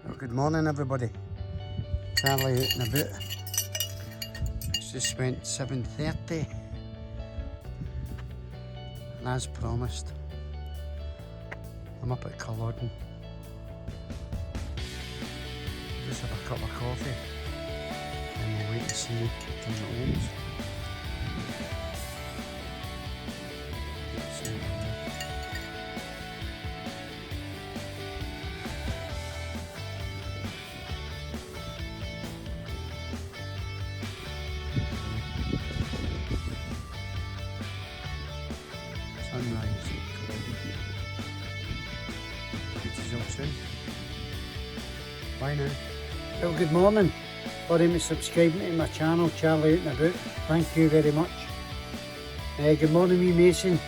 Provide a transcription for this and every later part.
Well, good morning everybody. Charlie out and about. It's just went 7:30 and as promised I'm up at Culloden. Just have a cup of coffee and we'll wait to see when it opens. Sunrise at Culloden. Speak to you all soon. Bye now. Well, good morning. For him subscribing to my channel, Charlie Out and About. Thank you very much. Good morning, wee Mason.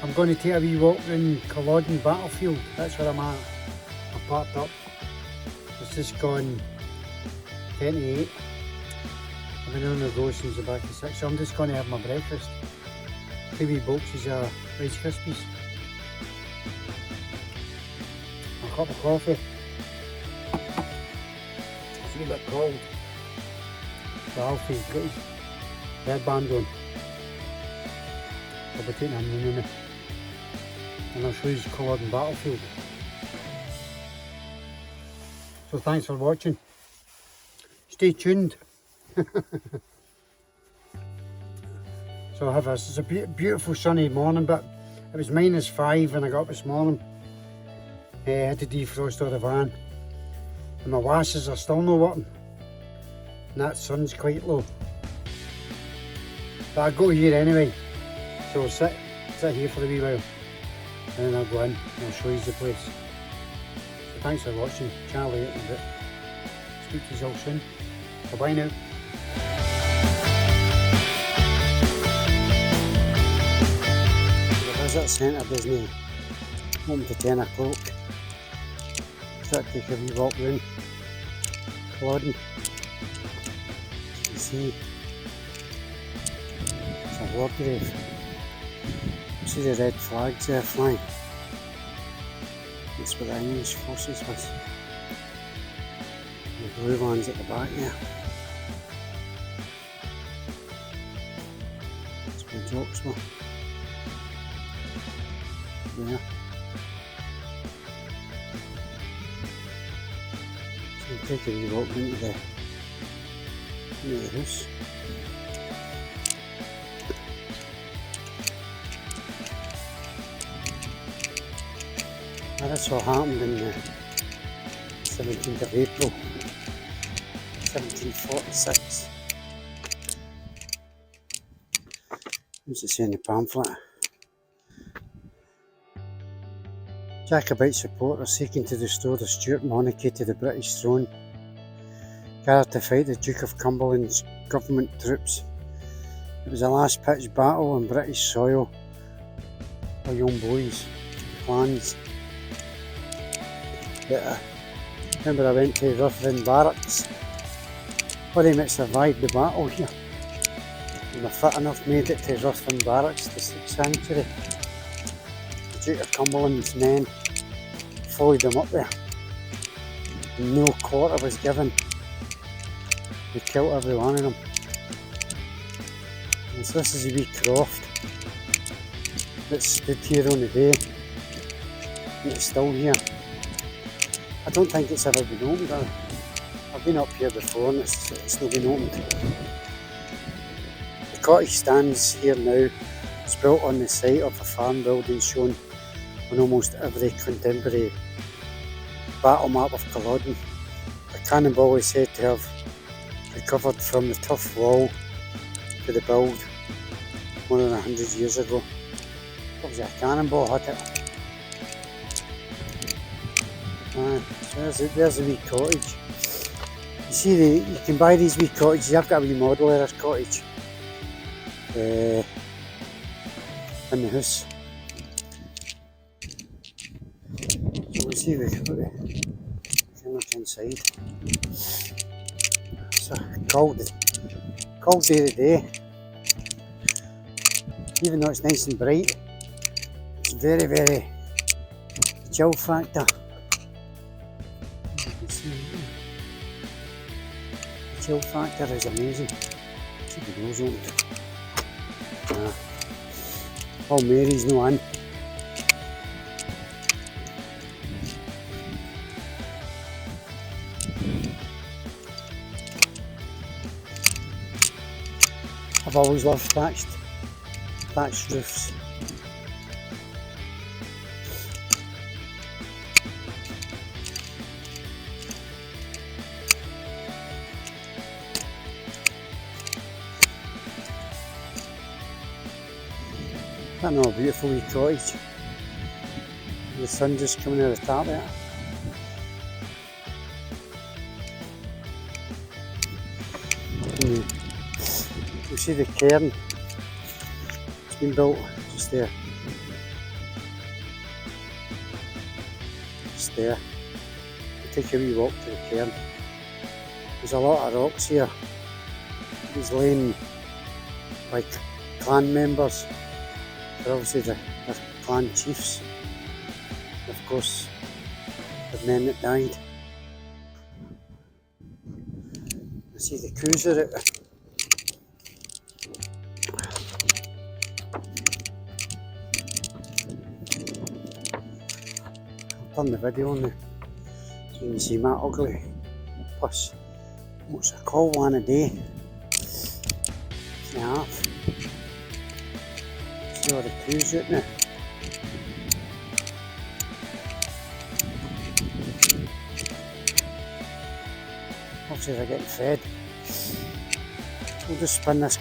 I'm going to take a wee walk around Culloden battlefield. That's where I'm at. I'm parked up. It's just gone 10 to 8. I've been on the go since the back of 6, so I'm just going to have my breakfast. 2 wee boxes of Rice Krispies. A cup of coffee. It's a wee bit cold. So Alfie's got his headband on. I'll be taking him in a minute. And I'll show you Culloden battlefield. So thanks for watching. Stay tuned. So I have it's a beautiful sunny morning, but it was -5 when I got up this morning. I had to defrost all the van. And my washers are still not working. And that sun's quite low. But I go here anyway. So I'll sit here for a wee while. And then I'll go in and I'll show you the place. So thanks for watching. Charlie Out and About. Speak to you all soon. Bye bye now. The visit centre doesn't open to 10 o'clock. So I'll take a wee walk round Culloden. As you can see, it's a war grave. See the red flags there flying. That's where the English forces was. The blue ones at the back there. That's where the jocks were. There. So we'll take a wee walk into the house. Now that's all happened in the 17th of April 1746. What's it say in the pamphlet? Jacobite supporters seeking to restore the Stuart monarchy to the British throne gathered to fight the Duke of Cumberland's government troops. It was a last pitched battle on British soil for young boys, clans. But remember I went to Ruthven Barracks. Very much survived the battle here. And the fit enough made it to Ruthven Barracks, the 6th century. The Duke of Cumberland's men followed them up there. And no quarter was given. They killed every one of them. And so this is a wee croft that stood here on the day. And it's still here. I don't think it's ever been opened. I've been up here before and it's not been opened. The cottage stands here now. It's built on the site of a farm building shown on almost every contemporary battle map of Culloden. The cannonball is said to have recovered from the tough wall to the build more than 100 years ago. What was it, a cannonball hit it? So there's a wee cottage. You see, you can buy these wee cottages. I've got a wee model of this cottage in the house. So we'll see if we can look inside. It's a cold day today. Even though it's nice and bright, it's very chill factor. tensile factor is amazing. Keep the doors open. Oh, Mary's no in. I've always loved thatched roofs. I know, a beautiful wee cottage. The sun just coming out of the top there. You see the cairn, it's been built just there. Just there. You take a wee walk to the cairn. There's a lot of rocks here. These laying like clan members. They're obviously the clan chiefs. Of course, the men that died. I see the cruiser out there. I'll turn the video on there so you can see my ugly. Plus, what's it called, one a day? And a half. See all the crews out there. Obviously they're getting fed. We'll just spin this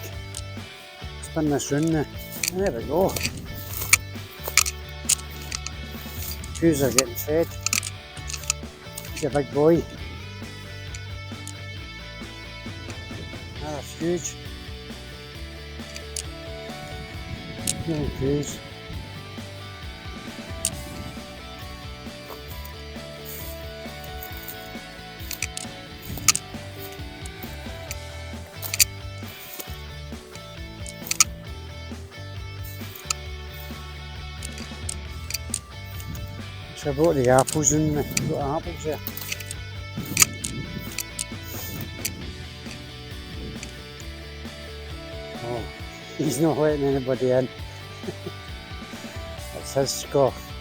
round there. There we go. Crews are getting fed. He's a big boy. That's huge. Little crews. So I brought the apples in, got the apples there. Oh, he's not letting anybody in. That's his scoff.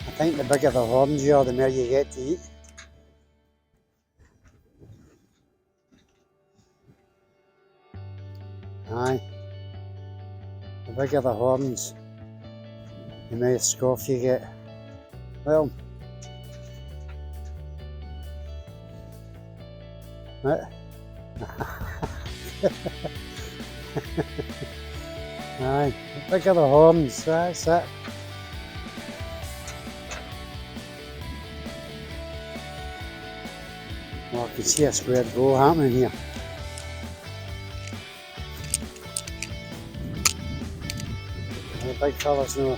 I think the bigger the horns you are, the more you get to eat. Aye, the bigger the horns, the more scoff you get. Well, aye, the bigger the horns, that's it. Well, I can see a square go happening here. The big fellas know.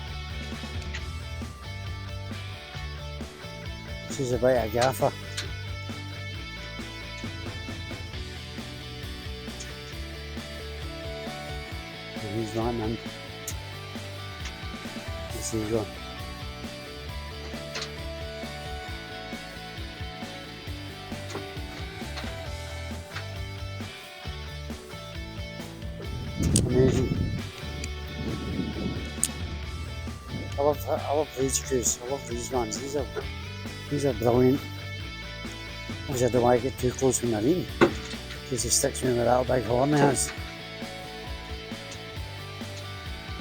She's a bit of a gaffer. And he's not in. Let's see, go. Amazing. I love these crews. I love these ones. These are brilliant. Obviously I don't want to get too close when they're eating, because he sticks me with that big horn he has.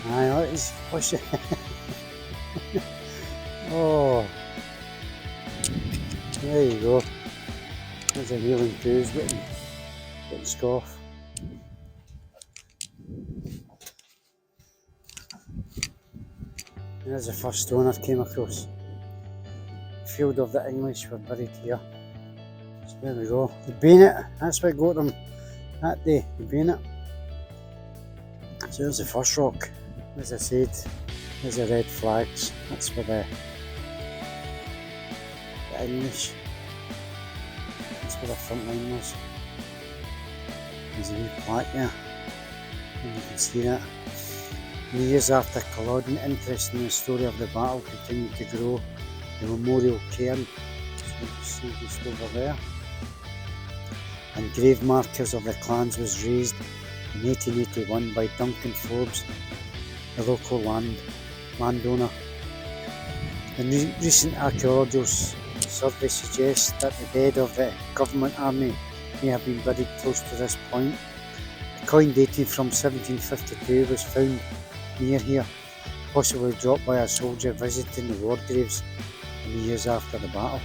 Aye, look, he's pushing. Oh, there you go. There's a wheeling crews getting scoff. There's the first stone I've came across. Field of the English were buried here. So there we go. The bayonet, that's what got them that day, the bayonet. So there's the first rock. As I said, there's the red flags. That's for the English. That's where the front line was. There's a wee plaque there, and you can see that. In the years after Culloden, interest in the story of the battle continued to grow. The memorial cairn, so you can see just over there, and grave markers of the clans was raised in 1881 by Duncan Forbes, the local landowner. And recent archaeological survey suggests that the dead of the government army may have been buried close to this point. A coin dating from 1752 was found near here, possibly dropped by a soldier visiting the war graves in the years after the battle.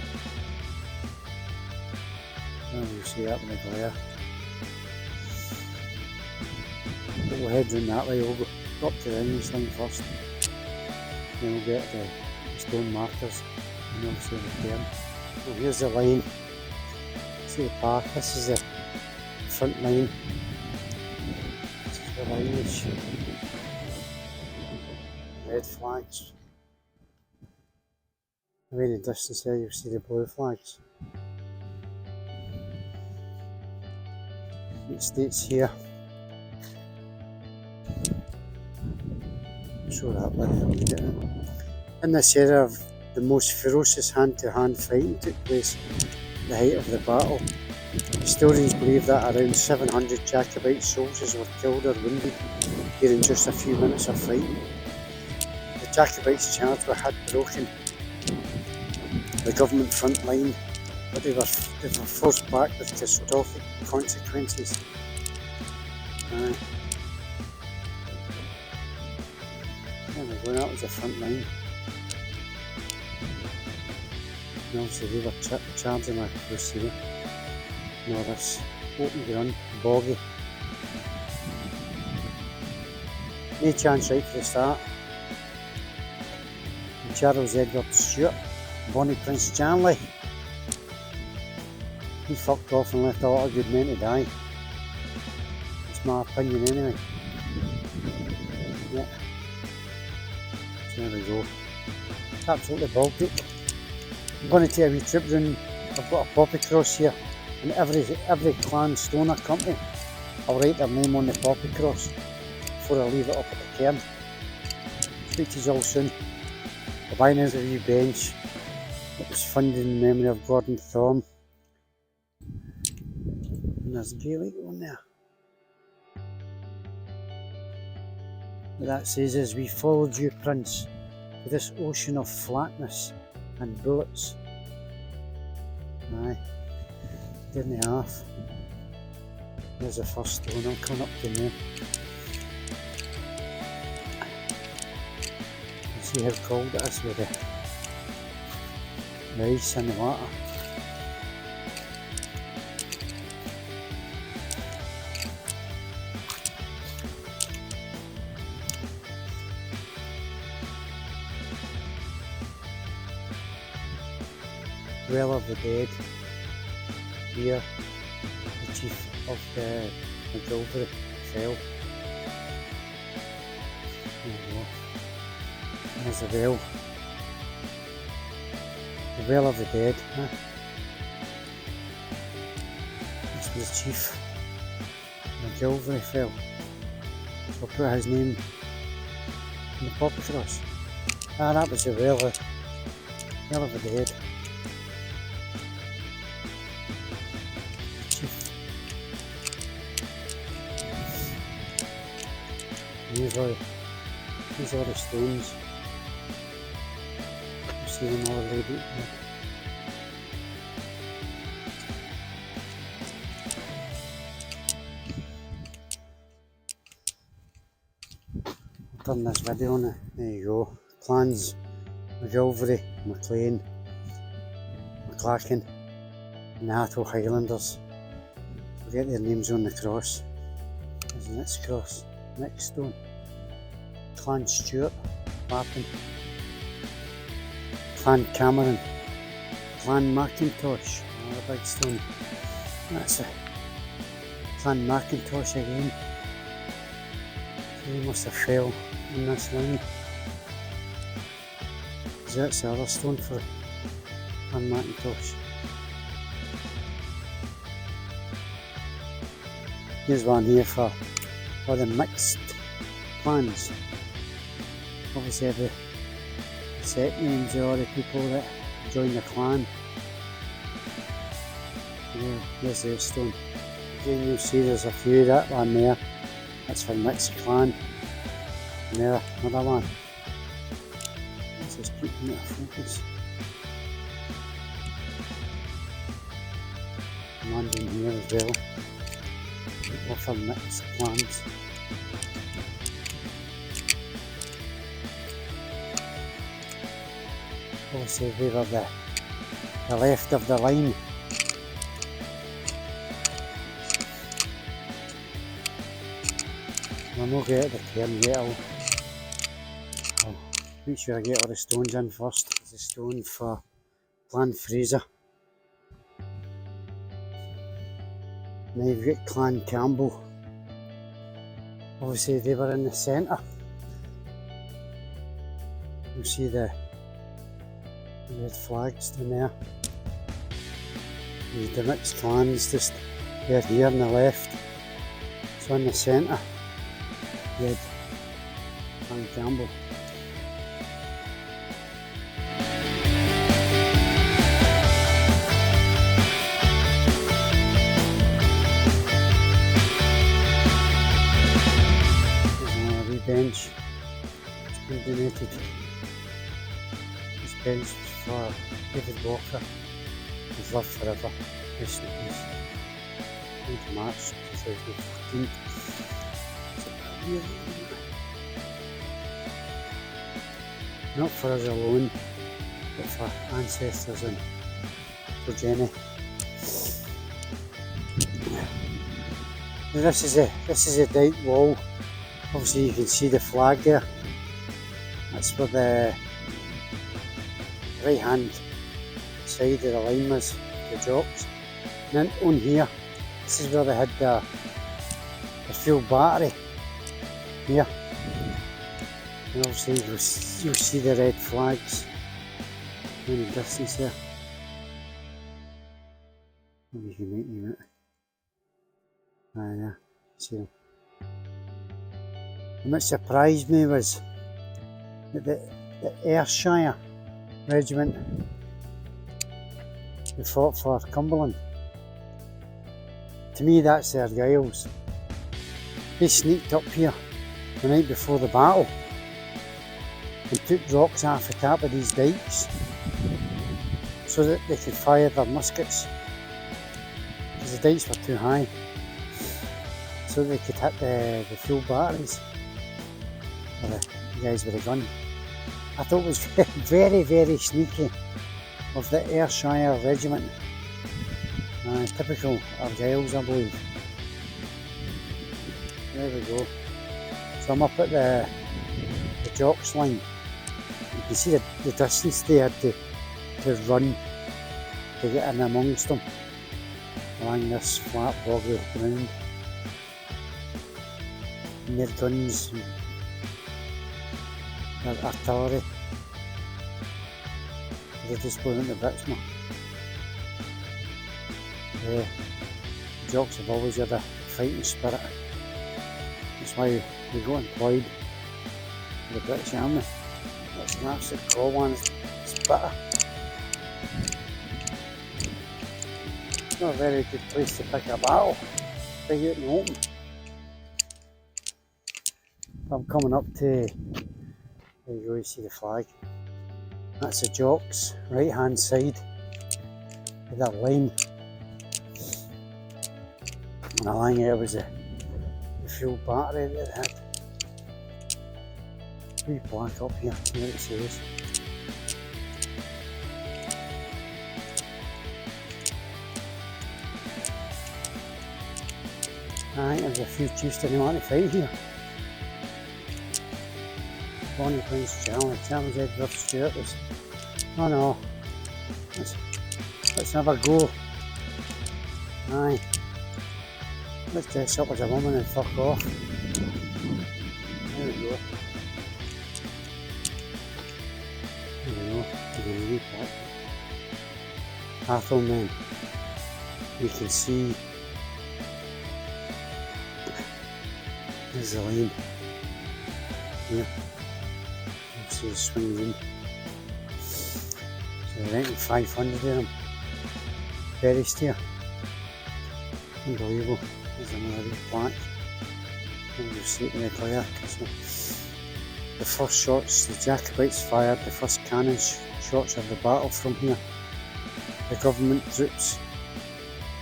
Oh, you see that with the glare. We'll head round that way. We'll go up to the English line first, then we'll get the stone markers and obviously the cairn. Well, here's the line. See the path. This is the front line. This is the Irish red flags. Away in the distance there you'll see the blue flags. It states here. Show that when I read it. In this area, the most ferocious hand-to-hand fighting took place at the height of the battle. Historians believe that around 700 Jacobite soldiers were killed or wounded during just a few minutes of fighting. The Jacobites charged had broken the government front line, but they were forced back with catastrophic consequences. There we go, that was the front line. And obviously they were charging across here. Now this open ground, boggy. No chance right for the start. And Charles Edward Stuart, Bonnie Prince Janley. He fucked off and left a lot of good men to die. That's my opinion anyway. Yeah. So there we go. Absolutely Baltic. I'm going to take a wee trip round. I've got a poppy cross here, and every clan stoner company, I'll write their name on the poppy cross before I leave it up at the cairn. Speak to you all soon. Bye now, a wee bench. It was funded in memory of Gordon Thorne. And there's Gaelic on there. What that says is, we followed you, Prince, to this ocean of flatness and bullets. Aye, didn't half. There's the first stone, I'm coming up to now. You see how cold it is with the ice and the water. Well of the dead. Here, the chief of the McGilvery fell. There we go. There's the well. The well of the dead. Huh? That's where the chief McGilvery fell. So I'll put his name in the poppy cross. Ah, that was the well of the dead. These are the stones. You see them all laid out here. I'll turn this video on it. There you go. Clans, McGilvery, McLean, McClacken, and the Atholl Highlanders. We'll get their names on the cross. There's the next cross, next stone. Clan Stewart, Lappin, Clan Cameron, Clan Macintosh, another big stone. That's a Clan Macintosh again. They must have fell in this line. That's the other stone for Clan Macintosh. Here's one here for the mixed clans. obviously the set names of all the people that join the clan. Yeah, there's the stone. Again, you'll see there's a few. That one there, that's for Nick's clan. And there, another one. Let's just keep them out of focus. One in here as well. All for Nick's clans. Obviously they were the left of the line. I'll not get at the cairn yet. I'll make sure I get all the stones in first. There's a stone for Clan Fraser. Now you've got Clan Campbell. Obviously they were in the centre. You'll see the red flags down there. The mixed clans just they're here on the left. So in the centre you had Clan Campbell. There's another wee bench. It's been donated. This bench was for David Walker. He's lived forever. Rest in peace. 9th March 2014. Not for us alone, but for ancestors and progeny. Now this is a dyke wall. Obviously you can see the flag there. That's where the right hand side of the line was, the jocks. And then on here, this is where they had the fuel battery. Here. And obviously you'll see the red flags in the distance there. Maybe you can make them out. Ah yeah, see them. And what surprised me was that the Ayrshire regiment who fought for Cumberland. To me that's the Argyles. They sneaked up here the night before the battle and took rocks off the top of these dikes so that they could fire their muskets because the dikes were too high, so they could hit the fuel batteries or the guys with a gun. I thought it was very, very sneaky of the Ayrshire regiment. Typical Argyles, I believe. There we go. So I'm up at the jocks line. You can see the distance they had to run to get in amongst them along this flat boggy ground. And their guns, and their artillery. They're just blowing into bits, man. The jocks have always had a fighting spirit. That's why we got employed with the British Army. That's an absolute cool one. It's bitter. It's not a very good place to pick a battle. Big out in the open. I'm coming up to, there you go, you see the flag. That's the jocks, right hand side of that line. And along here was the fuel battery that they had. Wee black up here, there it says. I think there's a few chiefs that didn't want to fight here. Bonnie Prince Charlie, Charles Edward Stewart was, oh no, let's never go. Aye, let's dress up as a woman and fuck off. There we go. There we go, the wee pot. Athelmen, you can see there's the line here. see the swing room. So they're renting 500 of them. Very steer. Unbelievable. There's another wee plaque. And you'll see it in the glare. The first shots the Jacobites fired, the first cannon shots of the battle from here. The government troops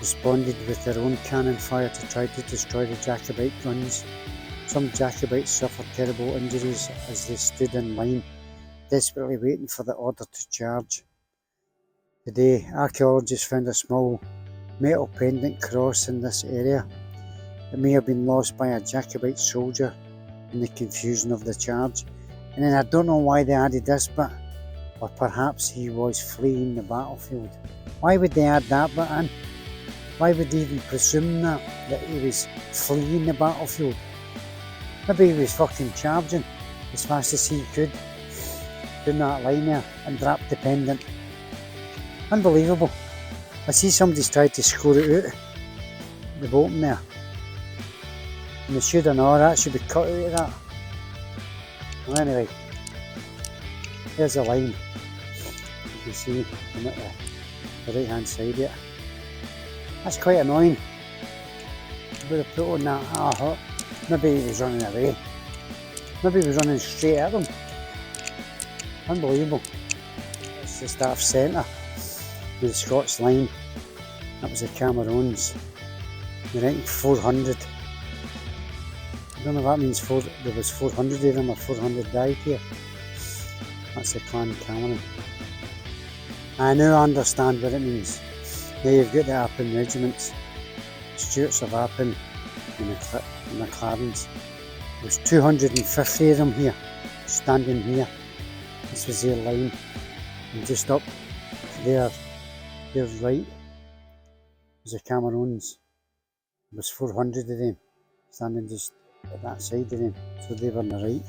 responded with their own cannon fire to try to destroy the Jacobite guns. Some Jacobites suffered terrible injuries as they stood in line, desperately waiting for the order to charge. Today, archaeologists found a small metal pendant cross in this area. It may have been lost by a Jacobite soldier in the confusion of the charge. And then I don't know why they added this bit, or perhaps he was fleeing the battlefield. Why would they add that bit in? Why would they even presume that he was fleeing the battlefield? Maybe he was fucking charging as fast as he could, doing that line there, and dropped the pendant. Unbelievable. I see somebody's tried to score it out, the bottom there. And they should have known that should be cut out of that. Well, anyway, there's a line. You can see I'm at the right hand side here. That's quite annoying. I would have put on that. Maybe he was running away. Maybe he was running straight at them. Unbelievable. That's the staff centre with the Scots line. That was the Camerons. They're renting 400. I don't know if that means there was 400 of them or 400 died here. That's the Clan Cameron. I now understand what it means. Now you've got the Appin regiments, Stuarts of Appin and the McLarens. There's 250 of them here, standing here. This was their line. And just up to their right was the Camerons. There was 400 of them standing just at that side of them, so they were on the right.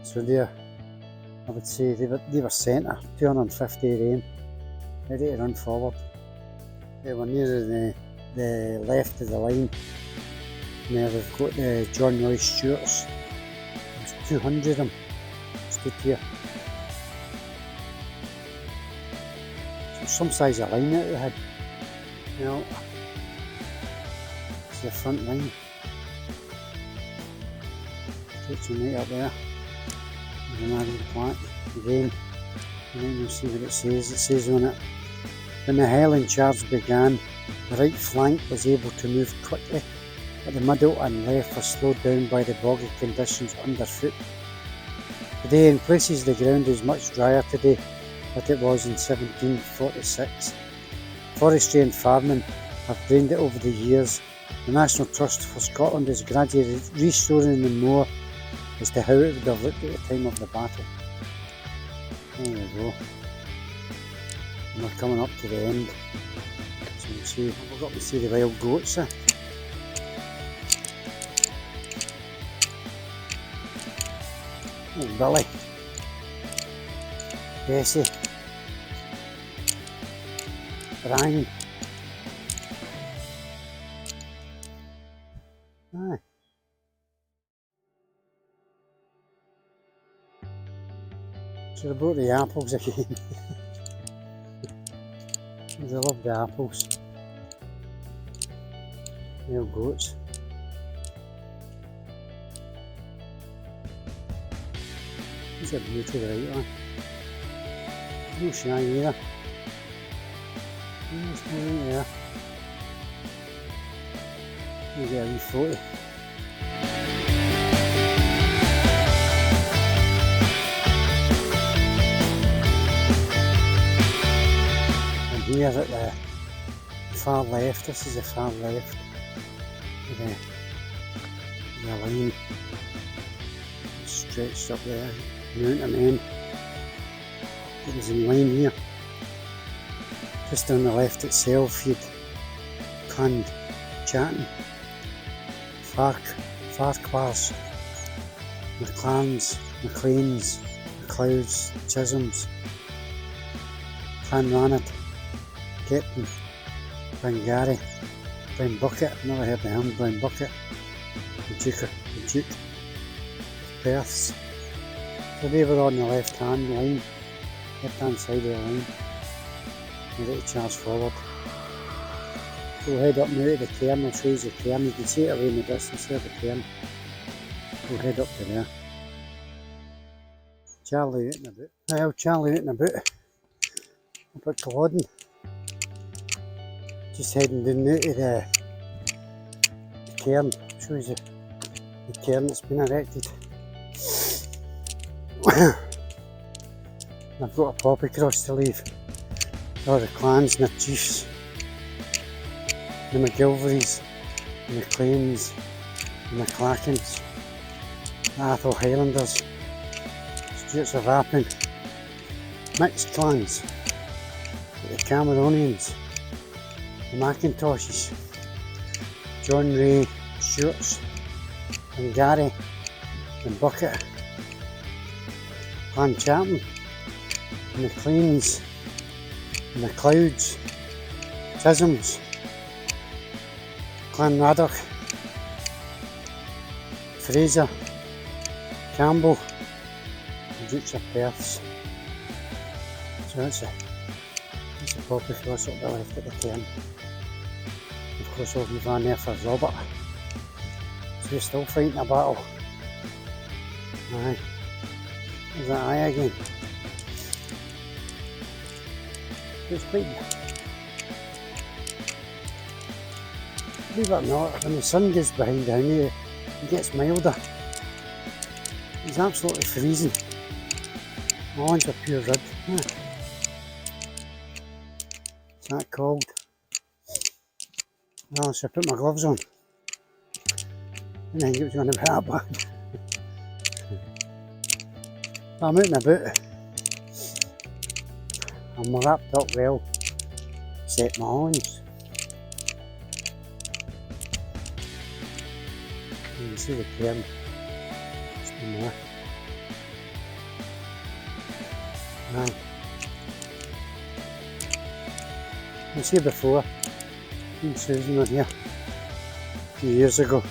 So there, I would say they were centre, 250 of them, ready to run forward. They were near the left of the line. Now we've got the John Roy Stuarts. There's 200 of them stood here. So some size of line that they had. Now, it's the front line. Stretching right up there. There's another plaque again. And then you'll see what it says. It says on it, when the Highland charge began, the right flank was able to move quickly, but the middle and left were slowed down by the boggy conditions underfoot. Today, in places, the ground is much drier today than it was in 1746. Forestry and farming have drained it over the years. The National Trust for Scotland is gradually restoring the moor as to how it would have looked at the time of the battle. There we go. And we're coming up to the end. So we'll see, we've got to see the wild goats there. Oh, Billy. Bessie. Brian. Aye. So about the apples again. I love the apples. Male goats. These are beauty, the right one. No shy either. There's no right there. You get a wee photo. And here at the far left, this is the far left of the line stretched up there, mountain end. It was in line here. Just on the left itself, you'd Clan Chatton, Farquhars, McClans, McLeans, McLeods, Chisholms, Clan Ranad, Captain, Brangary, Brown Bucket, I've never heard of him, Brown Bucket, the Duke of Perths, So they were on the left hand line, left hand side of the line, ready to charge forward. So we'll head up now to the cairn. I'll show you the cairn. You can see it away in the distance there, the cairn. We'll head up to there. Charlie out and about. Well, Charlie out and about up at Culloden. Just heading down now to the cairn. I'll show you the cairn that's been erected. I've got a poppy cross to leave. All the clans and the chiefs, the McGilverys, and the Claims, and the Clackens, the Athol Highlanders, Stuarts of Appin, mixed clans, the Cameronians, the Macintoshes, John Ray, Stuarts, and Gary, and Bucket, Clan Chapman, and the Cleans, and the Clouds, Chisholms, Clan Raddock, Fraser, Campbell, and Dukes of Perths. So that's a poppy cross up the left at the cairn. Of course, we'll move on there for Robert. So we're still fighting a battle. Aye. There's that eye again. It's quite, believe it or not, when the sun gets behind down here, it gets milder. It's absolutely freezing. My hands are pure red. It's that cold. Well, so I put my gloves on. And I think it was going to be that bad. I'm out and about. I'm wrapped up well, except my hands. You can see the cairn. It's been there. Aye. I was here before. Me and Susan were here a few years ago.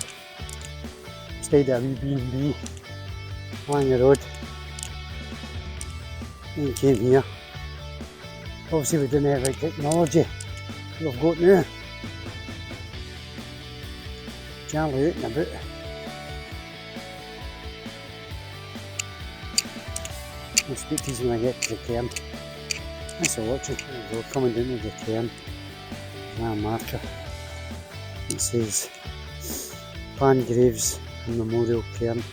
Stayed at a wee B&B along the road. Then came here. Obviously we didn't have the technology we've got now. Charlie out and about. I'll speak to you when I get to the cairn. Thanks for watching. There we go, coming down to the cairn. There's a marker. It says Clan Graves and Memorial Cairn.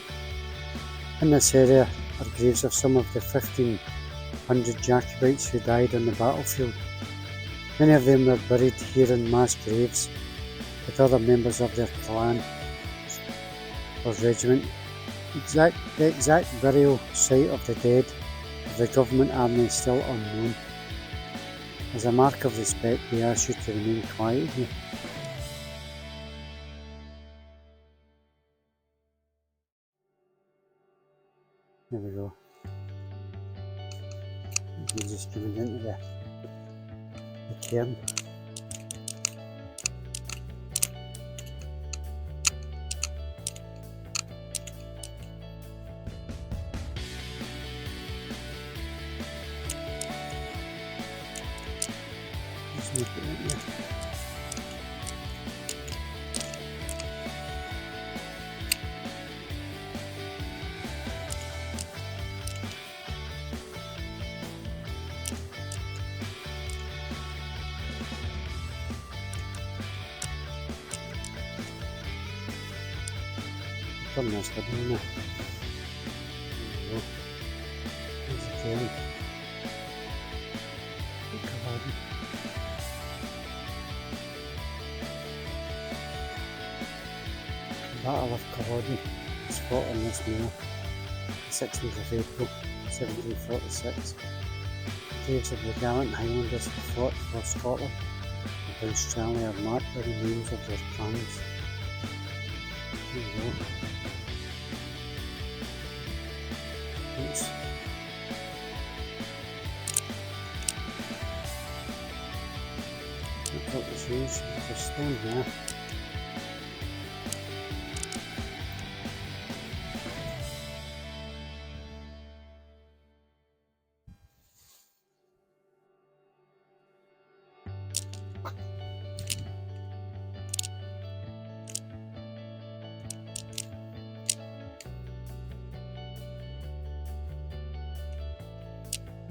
In this area are graves of some of the 1500 Jacobites who died on the battlefield. Many of them were buried here in mass graves with other members of their clan or regiment. The exact burial site of the dead of the government army is still unknown. As a mark of respect, we ask you to remain quiet here. There we go. We're just coming into the cairn. Just make it right there. Turn this video now. There we go. There's the cairn. Culloden. Battle of Culloden was fought on this mirror, the 16th of April 1746. The graves of the gallant Highlanders who fought for Scotland and Australia are marked by the names of their clans. There we go. Thanks. I thought it was huge. There's a stone there.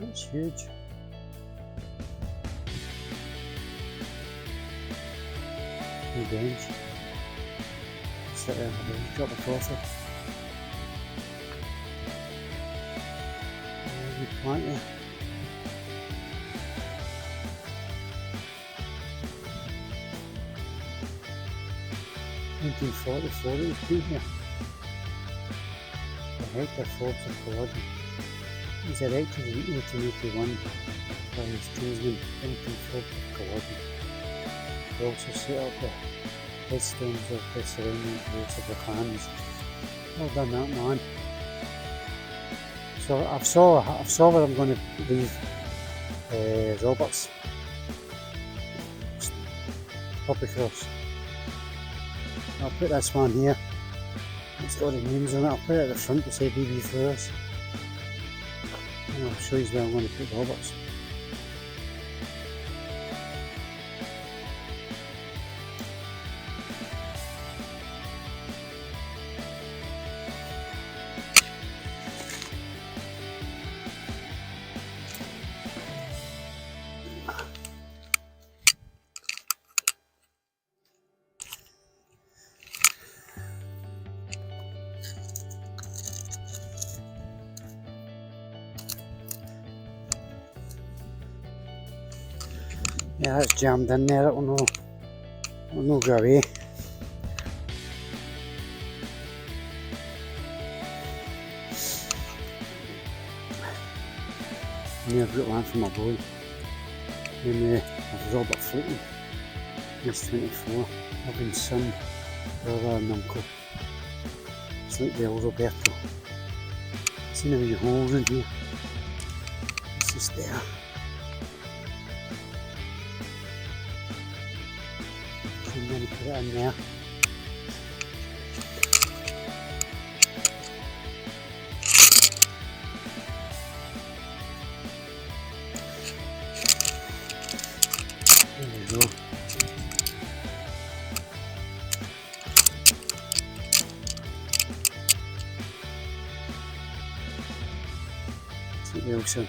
That's huge. New bench. Sit there and have a cup of coffee. Good plant there. In 1944 it was been here. The Hector Forbes of Culloden. It was erected in 1881 by his kinsman Hector Forbes of Culloden. They also set up the headstones of the surrounding graves of the clans. Well done that, man. So I've saw where I'm going to leave Robert's up across. I'll put this one here. It's got the names on it. I'll put it at the front to say BB Flowers. And I'll show you where I'm going to put Robert's. Yeah, that's jammed in there, it'll no go away. And I've got one for my boy. And I've Robert Fleeting. He's 24. Having son, brother and uncle. It's like the old Roberto. Seen a wee hole in here. It's just there. And then put it in there. There we go. See you soon.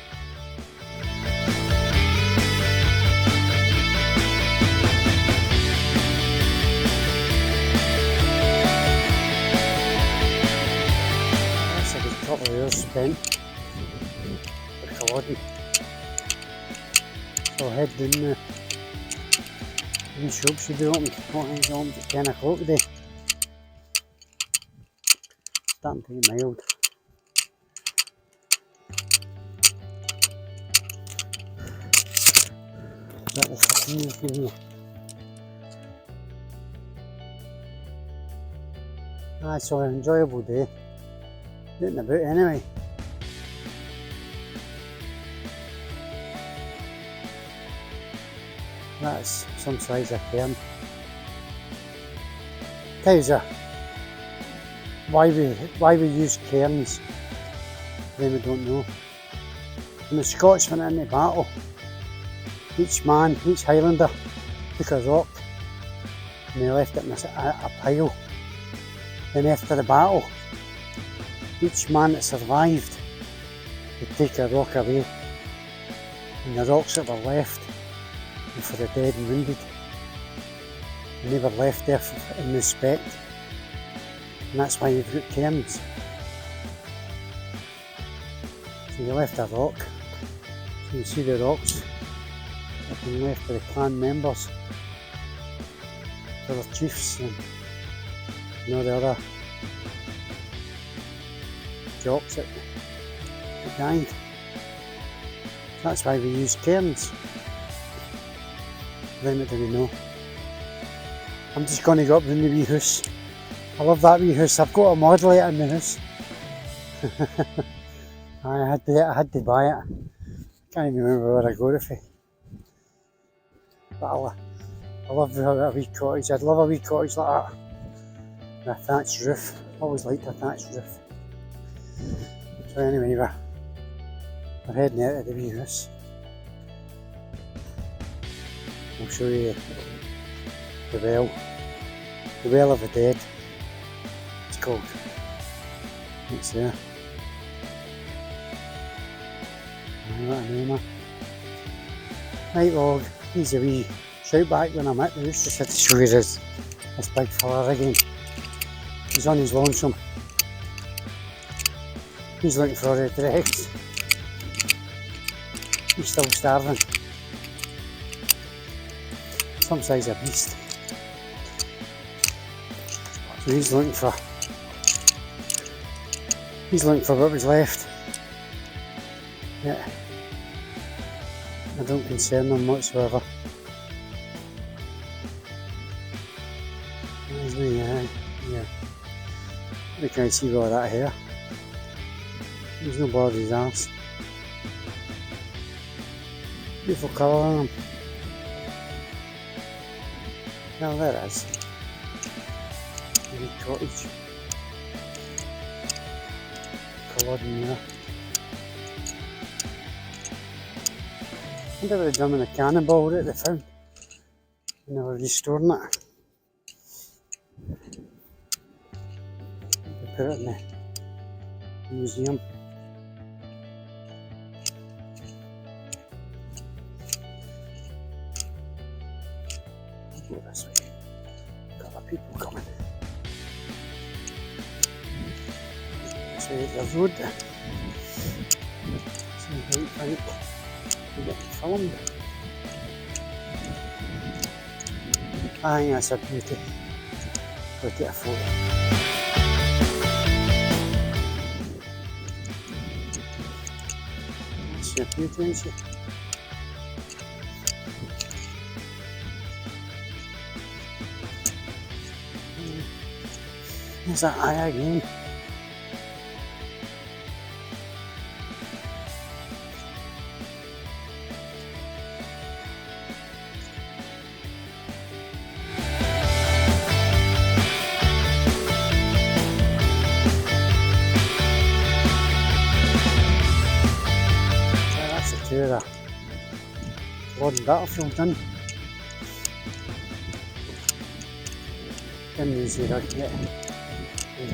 Couple of years spent at Culloden. So I'll head down the shop should be open. It's open at 10 o'clock today. Starting to get mild. That was 15 give me. So an enjoyable day. Out and about anyway. That's some size of cairn. Tells you why we use cairns, then we don't know. When the Scots went into battle, each Highlander took a rock and they left it in a pile. Then after the battle, each man that survived would take a rock away, and the rocks that were left were for the dead and wounded, and they were left there in respect, and that's why you've got cairns. So you left a rock, so you see the rocks that have been left by the clan members for the chiefs and all the other jocks that died. That's why we use cairns. Then what do we know? I'm just going to go up in the wee house. I love that wee house. I've got a model of it in the house. I had to buy it. Can't even remember where I got it from. But I love a wee cottage. I'd love a wee cottage like that. With a thatched roof. Always liked a thatched roof. So anyway, we're heading out of the wee house. I'll show you the well of the dead, it's called. It's there. What a name. Right, well, he's a wee shout back when I'm at the rooster. Just had to show you this big fella again. He's on his lonesome. He's looking for red eggs. He's still starving. Some size of beast. So he's looking for what was left. Yeah. I don't concern them whatsoever. There's me, yeah. We can't see all that hair. There's no body's arse. Beautiful colour on them. Now there it is. A wee cottage. Culloden there. I wonder what they've done with the cannonball that they found. And they were restoring it. They put it in the museum. I'll go this way. Got a lot of people coming. This way is the road. So you might get filmed. I think that's a beauty. Look at a photo. That's a beauty, isn't she? There's that eye again. To the Culloden battlefield done. Didn't use it out yet.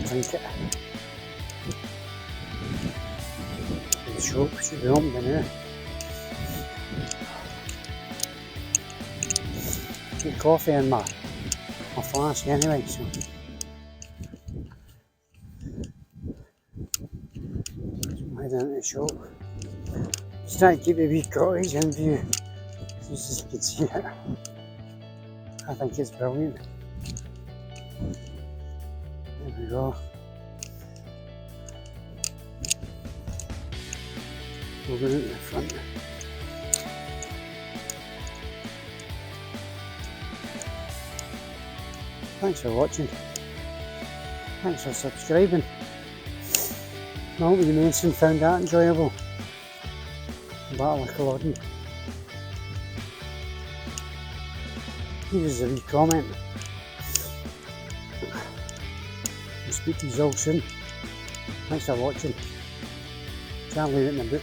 Trinket. The shop should be open by now. Get coffee in my flask anyway, so. Head into the shop. Just trying to keep a wee cottage in view, just as you can see it. I think it's brilliant. There we go. We'll go out in the front. Thanks for watching. Thanks for subscribing. I hope you mentioned found that enjoyable. Battle of Culloden. Leave us a wee comment. We'll speak to you all soon. Thanks for watching. Charlie Oot&aboot.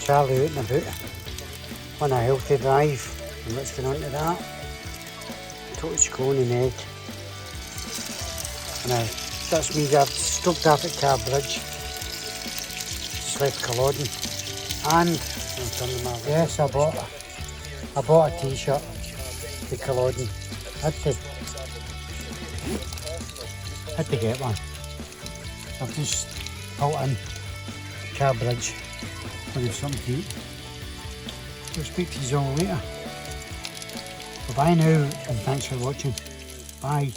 Charlie out and about on a healthy drive. And let's get on to that. Total scone and egg. Now, that's me. I've stopped off at Car Bridge. Just left Culloden. And yes, I bought a t-shirt to Culloden. Had to get one. I've just pulled in Car Bridge. I'll have something to eat. We'll speak to you all later. Bye now, and thanks for watching. Bye.